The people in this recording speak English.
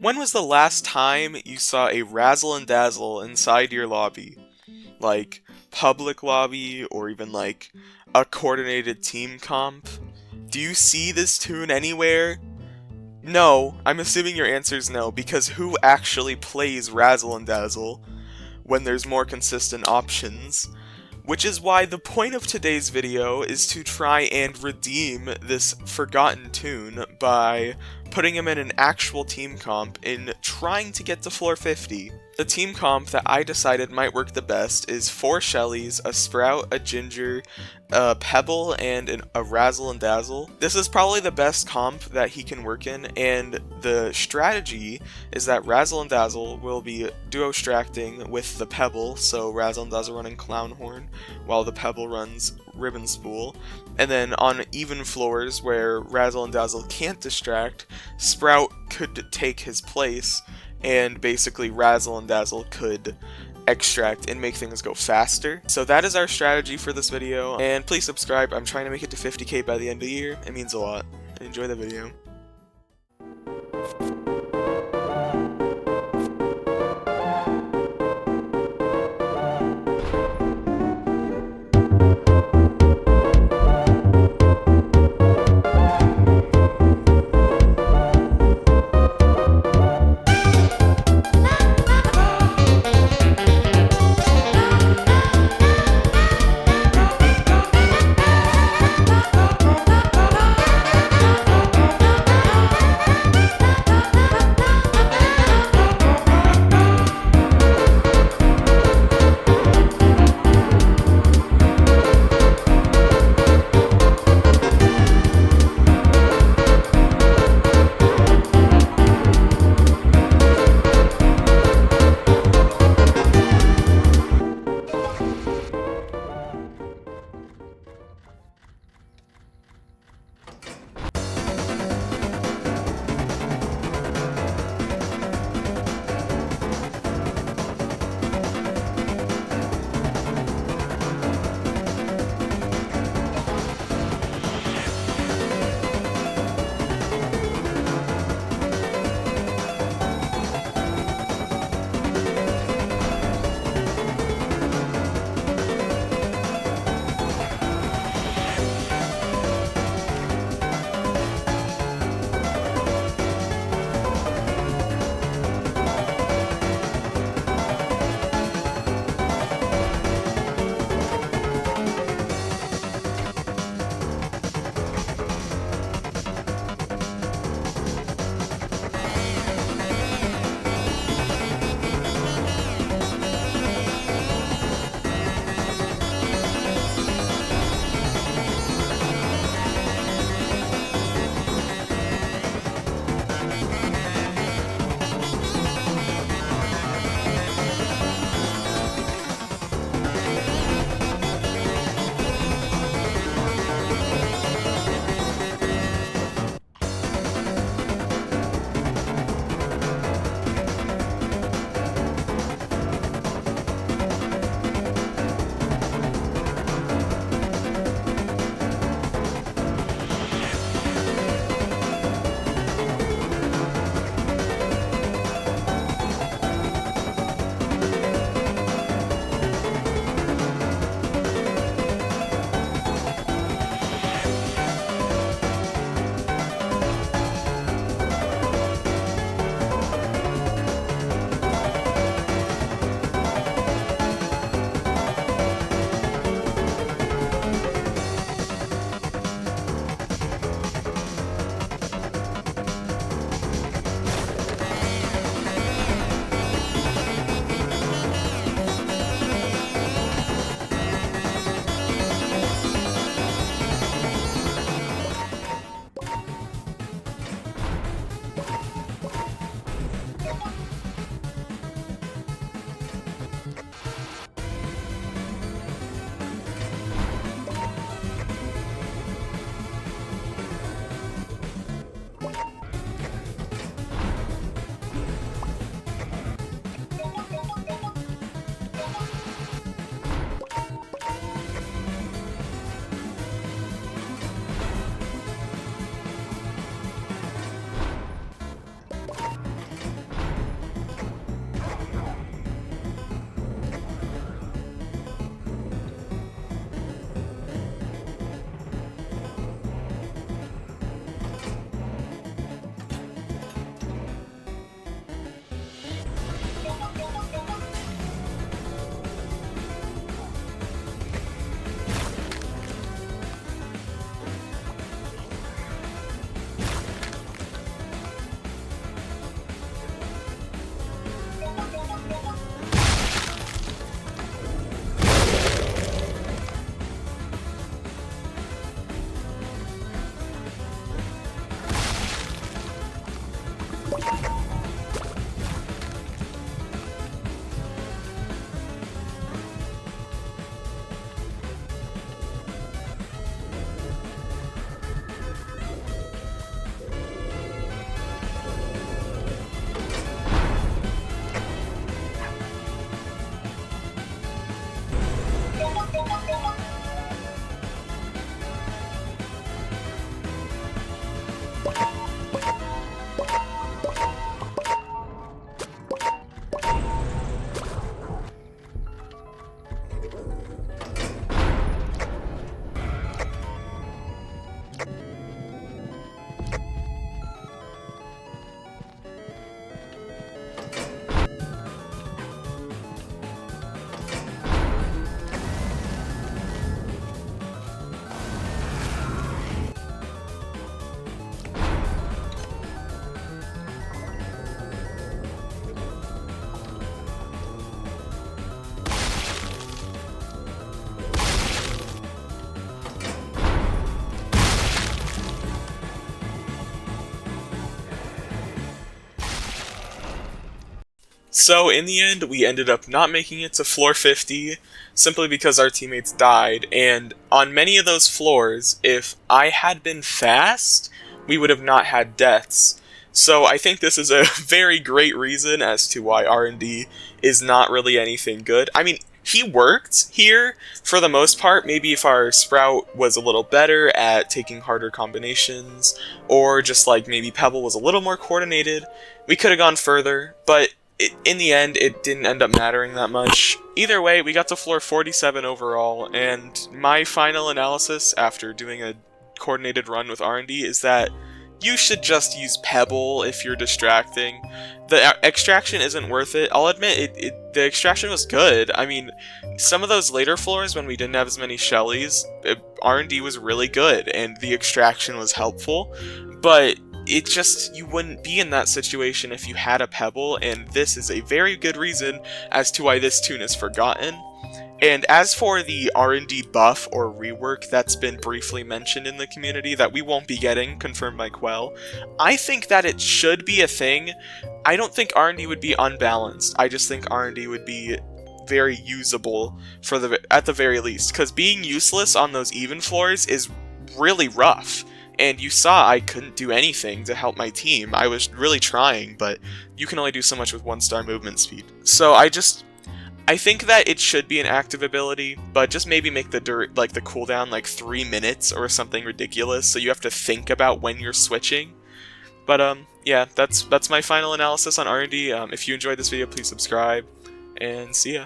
When was the last time you saw a razzle and dazzle inside your lobby? Like, public lobby, or even like a coordinated team comp? Do you see this Toon anywhere? No, I'm assuming your answer is no, because who actually plays razzle and dazzle when there's more consistent options? Which is why the point of today's video is to try and redeem this forgotten Toon by putting him in an actual team comp and trying to get to floor 50. The team comp that I decided might work the best is 4 Shellys, a Sprout, a Ginger, a Pebble, and a Razzle and Dazzle. This is probably the best comp that he can work in, and the strategy is that Razzle and Dazzle will be duo-stracting with the Pebble, so Razzle and Dazzle running Clown Horn, while the Pebble runs Ribbon Spool. And then on even floors where Razzle and Dazzle can't distract, Sprout could take his place, and basically Razzle and Dazzle could extract and make things go faster. So that is our strategy for this video, and please subscribe. I'm trying to make it to 50k by the end of the year. It means a lot. Enjoy the video. So in the end, we ended up not making it to floor 50 simply because our teammates died, and on many of those floors, if I had been fast, we would have not had deaths. So I think this is a very great reason as to why R&D is not really anything good. I mean, he worked here for the most part. Maybe if our Sprout was a little better at taking harder combinations, or just like maybe Pebble was a little more coordinated, we could have gone further, but in the end, it didn't end up mattering that much. Either way, we got to floor 47 overall, and my final analysis after doing a coordinated run with R&D is that you should just use Pebble if you're distracting. The extraction isn't worth it. I'll admit, the extraction was good. I mean, some of those later floors when we didn't have as many Shellys, R&D was really good, and the extraction was helpful, but it just, you wouldn't be in that situation if you had a Pebble, and this is a very good reason as to why this Toon is forgotten. And as for the R&D buff or rework that's been briefly mentioned in the community that we won't be getting, confirmed by Quell, I think that it should be a thing. I don't think R&D would be unbalanced. I just think R&D would be very usable at the very least, because being useless on those even floors is really rough. And you saw I couldn't do anything to help my team. I was really trying, but you can only do so much with 1-star movement speed. So I think that it should be an active ability, but just maybe make the cooldown like 3 minutes or something ridiculous, so you have to think about when you're switching. But yeah, that's my final analysis on R&D. If you enjoyed this video, please subscribe, and see ya.